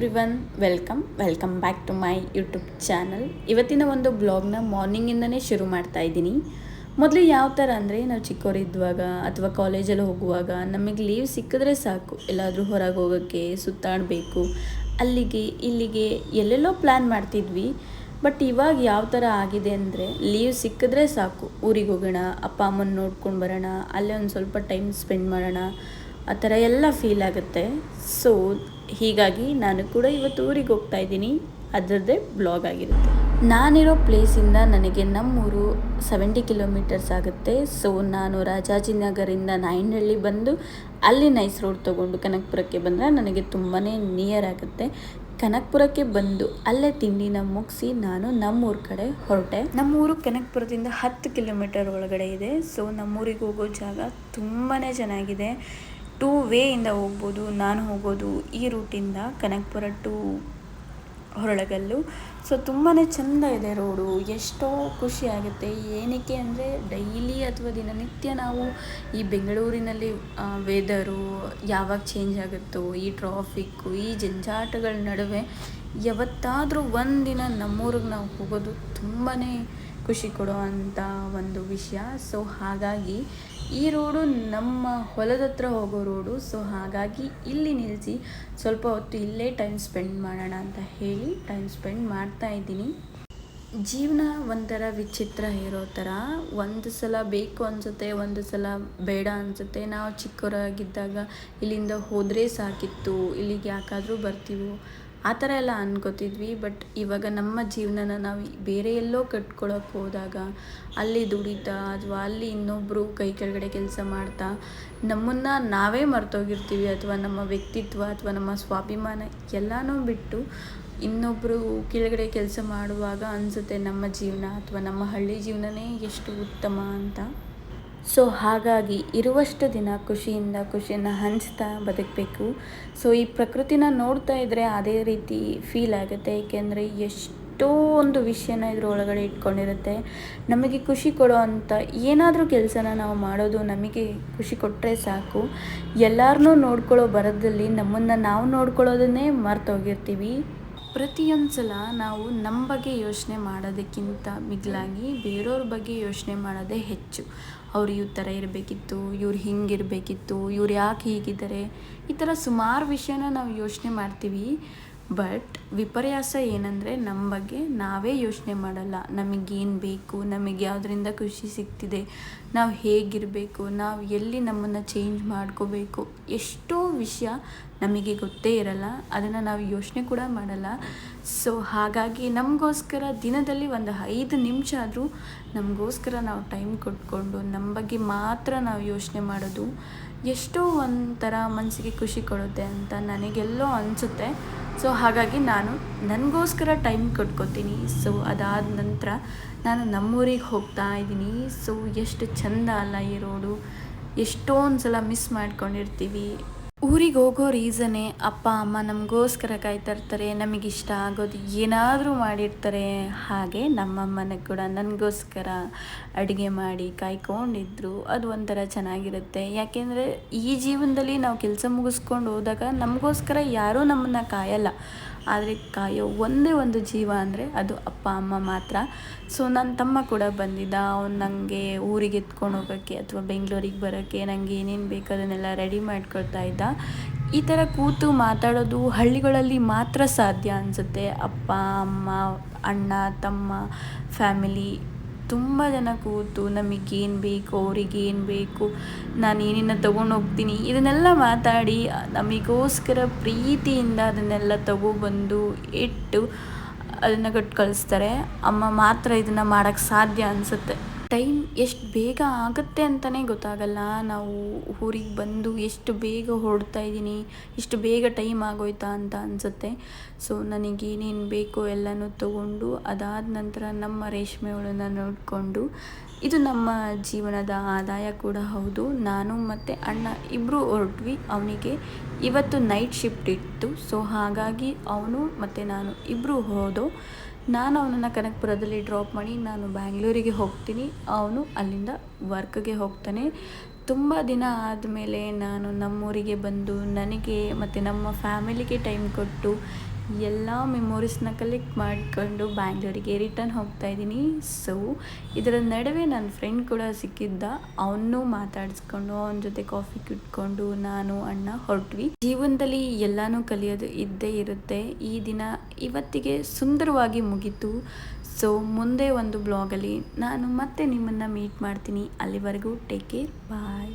Everyone, welcome back to my YouTube channel. ಇವತ್ತಿನ ಒಂದು ಬ್ಲಾಗ್ನ ಮಾರ್ನಿಂಗಿಂದನೇ ಶುರು ಮಾಡ್ತಾ ಇದ್ದೀನಿ. ಮೊದಲು ಯಾವ ಥರ ಅಂದರೆ, ನಾವು ಚಿಕ್ಕವರಿದ್ದಾಗ ಅಥವಾ ಕಾಲೇಜಲ್ಲಿ ಹೋಗುವಾಗ ನಮಗೆ ಲೀವ್ ಸಿಕ್ಕಿದ್ರೆ ಸಾಕು, ಎಲ್ಲಾದರೂ ಹೊರಗೆ ಹೋಗೋಕ್ಕೆ, ಸುತ್ತಾಡಬೇಕು, ಅಲ್ಲಿಗೆ ಇಲ್ಲಿಗೆ ಎಲ್ಲೆಲ್ಲೋ ಪ್ಲ್ಯಾನ್ ಮಾಡ್ತಿದ್ವಿ. ಬಟ್ ಇವಾಗ ಯಾವ ಥರ ಆಗಿದೆ ಅಂದರೆ, ಲೀವ್ ಸಿಕ್ಕಿದ್ರೆ ಸಾಕು, ಊರಿಗೆ ಹೋಗೋಣ, ಅಪ್ಪ ಅಮ್ಮನ ನೋಡ್ಕೊಂಡು ಬರೋಣ, ಅಲ್ಲೇ ಒಂದು ಸ್ವಲ್ಪ ಟೈಮ್ ಸ್ಪೆಂಡ್ ಮಾಡೋಣ, ಆ ಥರ ಎಲ್ಲ ಫೀಲ್ ಆಗುತ್ತೆ. ಸೊ ಹೀಗಾಗಿ ನಾನು ಕೂಡ ಇವತ್ತು ಊರಿಗೆ ಹೋಗ್ತಾ ಇದ್ದೀನಿ. ಅದರದ್ದೇ ಬ್ಲಾಗ್ ಆಗಿರುತ್ತೆ. ನಾನಿರೋ ಪ್ಲೇಸಿಂದ ನನಗೆ ನಮ್ಮೂರು 70 ಕಿಲೋಮೀಟರ್ಸ್ ಆಗುತ್ತೆ. ಸೊ ನಾನು ರಾಜಾಜಿನಗರಿಂದ ನಾಯಂಡಹಳ್ಳಿ ಬಂದು ಅಲ್ಲಿ ನೈಸ್ ರೋಡ್ ತೊಗೊಂಡು ಕನಕಪುರಕ್ಕೆ ಬಂದರೆ ನನಗೆ ತುಂಬಾ ನಿಯರ್ ಆಗುತ್ತೆ. ಕನಕಪುರಕ್ಕೆ ಬಂದು ಅಲ್ಲೇ ತಿಂಡಿನ ಮುಗಿಸಿ ನಾನು ನಮ್ಮೂರ ಕಡೆ ಹೊರಟೆ. ನಮ್ಮೂರು ಕನಕಪುರದಿಂದ 10 ಕಿಲೋಮೀಟರ್ ಒಳಗಡೆ ಇದೆ. ಸೊ ನಮ್ಮೂರಿಗೆ ಹೋಗೋ ಜಾಗ ತುಂಬಾ ಚೆನ್ನಾಗಿದೆ. 2 ವೇಯಿಂದ ಹೋಗ್ಬೋದು. ನಾನು ಹೋಗೋದು ಈ ರೂಟಿಂದ ಕನಕಪುರ ಟು ಹೊರಳಗಲ್ಲು. ಸೊ ತುಂಬಾ ಚೆಂದ ಇದೆ ರೋಡು. ಎಷ್ಟೋ ಖುಷಿ ಆಗುತ್ತೆ. ಏನಕ್ಕೆ ಅಂದರೆ, ಡೈಲಿ ಅಥವಾ ದಿನನಿತ್ಯ ನಾವು ಈ ಬೆಂಗಳೂರಿನಲ್ಲಿ ವೆದರು ಯಾವಾಗ ಚೇಂಜ್ ಆಗುತ್ತೋ, ಈ ಟ್ರಾಫಿಕ್ಕು, ಈ ಜಂಜಾಟಗಳ ನಡುವೆ ಯಾವತ್ತಾದರೂ ಒಂದಿನ ನಮ್ಮೂರಿಗೆ ನಾವು ಹೋಗೋದು ತುಂಬಾ ಖುಷಿ ಕೊಡೋ ಅಂಥ ಒಂದು ವಿಷಯ. ಸೊ ಹಾಗಾಗಿ ಈ ರೋಡು ನಮ್ಮ ಹೊಲದ ಹತ್ರ ಹೋಗೋ ರೋಡು. ಸೊ ಹಾಗಾಗಿ ಇಲ್ಲಿ ನಿಲ್ಲಿಸಿ ಸ್ವಲ್ಪ ಹೊತ್ತು ಇಲ್ಲೇ ಟೈಮ್ ಸ್ಪೆಂಡ್ ಮಾಡೋಣ ಅಂತ ಹೇಳಿ ಟೈಮ್ ಸ್ಪೆಂಡ್ ಮಾಡ್ತಾ ಇದ್ದೀನಿ. ಜೀವನ ಒಂಥರ ವಿಚಿತ್ರ ಇರೋ ಥರ. ಒಂದು ಸಲ ಬೇಕು ಅನಿಸುತ್ತೆ, ಒಂದು ಸಲ ಬೇಡ ಅನಿಸುತ್ತೆ. ನಾವು ಚಿಕ್ಕವರಾಗಿದ್ದಾಗ ಇಲ್ಲಿಂದ ಹೋದರೆ ಸಾಕಿತ್ತು, ಇಲ್ಲಿಗೆ ಯಾಕಾದರೂ ಬರ್ತೀವೋ ಆ ಥರ ಎಲ್ಲ ಅನ್ಕೋತಿದ್ವಿ. ಬಟ್ ಇವಾಗ ನಮ್ಮ ಜೀವನನ ನಾವು ಬೇರೆ ಎಲ್ಲೋ ಕಟ್ಕೊಳಕ್ಕೆ ಹೋದಾಗ, ಅಲ್ಲಿ ದುಡಿತಾ ಅಥವಾ ಅಲ್ಲಿ ಇನ್ನೊಬ್ಬರು ಕೈ ಕೆಳಗಡೆ ಕೆಲಸ ಮಾಡ್ತಾ ನಮ್ಮನ್ನು ನಾವೇ ಮರ್ತೋಗಿರ್ತೀವಿ. ಅಥವಾ ನಮ್ಮ ವ್ಯಕ್ತಿತ್ವ ಅಥವಾ ನಮ್ಮ ಸ್ವಾಭಿಮಾನ ಎಲ್ಲನೂ ಬಿಟ್ಟು ಇನ್ನೊಬ್ಬರು ಕೆಳಗಡೆ ಕೆಲಸ ಮಾಡುವಾಗ ಅನಿಸುತ್ತೆ ನಮ್ಮ ಜೀವನ ಅಥವಾ ನಮ್ಮ ಹಳ್ಳಿ ಜೀವನನೇ ಎಷ್ಟು ಉತ್ತಮ ಅಂತ. ಸೊ ಹಾಗಾಗಿ ಇರುವಷ್ಟು ದಿನ ಖುಷಿಯನ್ನು ಹಂಚ್ತಾ ಬದುಕಬೇಕು. ಸೊ ಈ ಪ್ರಕೃತಿನ ನೋಡ್ತಾ ಇದ್ದರೆ ಅದೇ ರೀತಿ ಫೀಲ್ ಆಗುತ್ತೆ. ಏಕೆಂದರೆ ಎಷ್ಟೋ ಒಂದು ವಿಷಯನ ಇದ್ರೊಳಗಡೆ ಇಟ್ಕೊಂಡಿರುತ್ತೆ. ನಮಗೆ ಖುಷಿ ಕೊಡೋ ಅಂಥ ಏನಾದರೂ ಕೆಲಸನ ನಾವು ಮಾಡೋದು ನಮಗೆ ಖುಷಿ ಕೊಟ್ಟರೆ ಸಾಕು. ಎಲ್ಲರನ್ನೂ ನೋಡ್ಕೊಳ್ಳೋ ಬರದಲ್ಲಿ ನಮ್ಮನ್ನು ನಾವು ನೋಡ್ಕೊಳ್ಳೋದನ್ನೇ ಮರ್ತೋಗಿರ್ತೀವಿ. ಪ್ರತಿಯೊಂದು ಸಲ ನಾವು ನಮ್ಮ ಬಗ್ಗೆ ಯೋಚನೆ ಮಾಡೋದಕ್ಕಿಂತ ಮಿಗಿಲಾಗಿ ಬೇರೆಯವ್ರ ಬಗ್ಗೆ ಯೋಚನೆ ಮಾಡೋದೇ ಹೆಚ್ಚು. ಅವ್ರು ಈ ಥರ ಇರಬೇಕಿತ್ತು, ಇವ್ರು ಹಿಂಗಿರಬೇಕಿತ್ತು, ಇವ್ರು ಯಾಕೆ ಹೀಗಿದ್ದಾರೆ, ಈ ಥರ ಸುಮಾರು ವಿಷಯನ ನಾವು ಯೋಚನೆ ಮಾಡ್ತೀವಿ. ಬಟ್ ವಿಪರ್ಯಾಸ ಏನಂದರೆ, ನಮ್ಮ ಬಗ್ಗೆ ನಾವೇ ಯೋಚನೆ ಮಾಡಲ್ಲ. ನಮಗೇನು ಬೇಕು, ನಮಗೆ ಯಾವುದರಿಂದ ಖುಷಿ ಸಿಗ್ತಿದೆ, ನಾವು ಹೇಗಿರಬೇಕು, ನಾವು ಎಲ್ಲಿ ನಮ್ಮನ್ನು ಚೇಂಜ್ ಮಾಡ್ಕೋಬೇಕು, ಎಷ್ಟೋ ವಿಷಯ ನಮಗೆ ಗೊತ್ತೇ ಇರಲ್ಲ. ಅದನ್ನು ನಾವು ಯೋಚನೆ ಕೂಡ ಮಾಡಲ್ಲ. ಸೊ ಹಾಗಾಗಿ ನಮಗೋಸ್ಕರ ದಿನದಲ್ಲಿ ಒಂದು 5 ನಿಮಿಷ ಆದರೂ ನಮಗೋಸ್ಕರ ನಾವು ಟೈಮ್ ಕೊಟ್ಕೊಂಡು ನಮ್ಮ ಬಗ್ಗೆ ಮಾತ್ರ ನಾವು ಯೋಚನೆ ಮಾಡೋದು ಎಷ್ಟೋ ಒಂಥರ ಮನಸ್ಸಿಗೆ ಖುಷಿ ಕೊಡುತ್ತೆ ಅಂತ ನನಗೆಲ್ಲೋ ಅನಿಸುತ್ತೆ. ಸೊ ಹಾಗಾಗಿ ನಾನು ನನಗೋಸ್ಕರ ಟೈಮ್ ಕೊಟ್ಕೋತೀನಿ. ಸೊ ಅದಾದ ನಂತರ ನಾನು ನಮ್ಮೂರಿಗೆ ಹೋಗ್ತಾ ಇದ್ದೀನಿ. ಸೊ ಎಷ್ಟು ಚೆಂದ ಅಲ್ಲ ಈ ರೋಡು. ಎಷ್ಟೊಂದು ಸಲ ಮಿಸ್ ಮಾಡ್ಕೊಂಡಿರ್ತೀವಿ. ಊರಿಗೆ ಹೋಗೋ ರೀಸನ್ನೇ ಅಪ್ಪ ಅಮ್ಮ ನಮಗೋಸ್ಕರ ಕಾಯ್ತಾ ಇರ್ತಾರೆ, ನಮಗಿಷ್ಟ ಆಗೋದು ಏನಾದರೂ ಮಾಡಿರ್ತಾರೆ. ಹಾಗೆ ನಮ್ಮಮ್ಮನ ಕೂಡ ನನಗೋಸ್ಕರ ಅಡುಗೆ ಮಾಡಿ ಕಾಯ್ಕೊಂಡಿದ್ರು. ಅದು ಒಂಥರ ಚೆನ್ನಾಗಿರುತ್ತೆ. ಯಾಕೆಂದರೆ ಈ ಜೀವನದಲ್ಲಿ ನಾವು ಕೆಲಸ ಮುಗಿಸ್ಕೊಂಡು ಹೋದಾಗ ನಮಗೋಸ್ಕರ ಯಾರೂ ನಮ್ಮನ್ನು ಕಾಯಲ್ಲ. ಆದರೆ ಕಾಯೋ ಒಂದೇ ಒಂದು ಜೀವ ಅಂದರೆ ಅದು ಅಪ್ಪ ಅಮ್ಮ ಮಾತ್ರ. ಸೊ ನನ್ನ ತಮ್ಮ ಕೂಡ ಬಂದಿದ್ದ. ಅವ್ನು ನನಗೆ ಊರಿಗೆ ಎತ್ಕೊಂಡು ಹೋಗೋಕ್ಕೆ ಅಥವಾ ಬೆಂಗಳೂರಿಗೆ ಬರೋಕ್ಕೆ ನನಗೆ ಏನೇನು ಬೇಕು ಅದನ್ನೆಲ್ಲ ರೆಡಿ ಮಾಡಿಕೊಡ್ತಾ ಇದ್ದ. ಈ ಥರ ಕೂತು ಮಾತಾಡೋದು ಹಳ್ಳಿಗಳಲ್ಲಿ ಮಾತ್ರ ಸಾಧ್ಯ ಅನಿಸುತ್ತೆ. ಅಪ್ಪ ಅಮ್ಮ ಅಣ್ಣ ತಮ್ಮ ಫ್ಯಾಮಿಲಿ ತುಂಬ ಜನ ಕೂತು ನಮಗೇನು ಬೇಕು, ಅವ್ರಿಗೇನು ಬೇಕು, ನಾನು ಏನೇನು ತೊಗೊಂಡು ಹೋಗ್ತೀನಿ ಇದನ್ನೆಲ್ಲ ಮಾತಾಡಿ ನಮಗೋಸ್ಕರ ಪ್ರೀತಿಯಿಂದ ಅದನ್ನೆಲ್ಲ ತೊಗೊಬಂದು ಇಟ್ಟು ಅದನ್ನು ಕೊಟ್ಟು ಕಳಿಸ್ತಾರೆ. ಅಮ್ಮ ಮಾತ್ರ ಇದನ್ನು ಮಾಡೋಕ್ಕೆ ಸಾಧ್ಯ ಅನಿಸುತ್ತೆ. ಟೈಮ್ ಎಷ್ಟು ಬೇಗ ಆಗುತ್ತೆ ಅಂತಲೇ ಗೊತ್ತಾಗಲ್ಲ. ನಾವು ಊರಿಗೆ ಬಂದು ಎಷ್ಟು ಬೇಗ ಹೊರಡ್ತಾ ಇದ್ದೀನಿ, ಇಷ್ಟು ಬೇಗ ಟೈಮ್ ಆಗೋಯ್ತಾ ಅಂತ ಅನಿಸುತ್ತೆ. ಸೊ ನನಗೇನೇನು ಬೇಕೋ ಎಲ್ಲನೂ ತೊಗೊಂಡು ಅದಾದ ನಂತರ ನಮ್ಮ ರೇಷ್ಮೆಗಳನ್ನು ನೋಡಿಕೊಂಡು, ಇದು ನಮ್ಮ ಜೀವನದ ಆದಾಯ ಕೂಡ ಹೌದು. ನಾನು ಮತ್ತು ಅಣ್ಣ ಇಬ್ಬರು ಹೊರಟ್ವಿ. ಅವನಿಗೆ ಇವತ್ತು ನೈಟ್ ಶಿಫ್ಟ್ ಇತ್ತು. ಸೊ ಹಾಗಾಗಿ ಅವನು ಮತ್ತು ನಾನು ಇಬ್ಬರು ಹೋದೋ. ನಾನು ಅವನನ್ನು ಕನಕಪುರದಲ್ಲಿ ಡ್ರಾಪ್ ಮಾಡಿ ನಾನು ಬ್ಯಾಂಗ್ಳೂರಿಗೆ ಹೋಗ್ತೀನಿ. ಅವನು ಅಲ್ಲಿಂದ ವರ್ಕ್ಗೆ ಹೋಗ್ತಾನೆ. ತುಂಬ ದಿನ ಆದಮೇಲೆ ನಾನು ನಮ್ಮೂರಿಗೆ ಬಂದು ನನಗೆ ಮತ್ತು ನಮ್ಮ ಫ್ಯಾಮಿಲಿಗೆ ಟೈಮ್ ಕೊಟ್ಟು ಎಲ್ಲ ಮೆಮೊರೀಸ್ನ ಕಲೆಕ್ಟ್ ಮಾಡಿಕೊಂಡು ಬ್ಯಾಂಗ್ಳೂರಿಗೆ ರಿಟರ್ನ್ ಹೋಗ್ತಾ ಇದ್ದೀನಿ. ಸೊ ಇದರ ನಡುವೆ ನನ್ನ ಫ್ರೆಂಡ್ ಕೂಡ ಸಿಕ್ಕಿದ್ದ. ಅವನು ಮಾತಾಡಿಸ್ಕೊಂಡು ಅವನ ಜೊತೆ ಕಾಫಿ ಕುಟ್ಕೊಂಡು ನಾನು ಅಣ್ಣ ಹೊರಟ್ವಿ. ಜೀವನದಲ್ಲಿ ಎಲ್ಲನೂ ಕಲಿಯೋದು ಇದ್ದೇ ಇರುತ್ತೆ. ಈ ದಿನ ಇವತ್ತಿಗೆ ಸುಂದರವಾಗಿ ಮುಗೀತು. ಸೊ ಮುಂದೆ ಒಂದು ಬ್ಲಾಗಲ್ಲಿ ನಾನು ಮತ್ತೆ ನಿಮ್ಮನ್ನು ಮೀಟ್ ಮಾಡ್ತೀನಿ. ಅಲ್ಲಿವರೆಗೂ ಟೇಕ್ ಕೇರ್, ಬಾಯ್.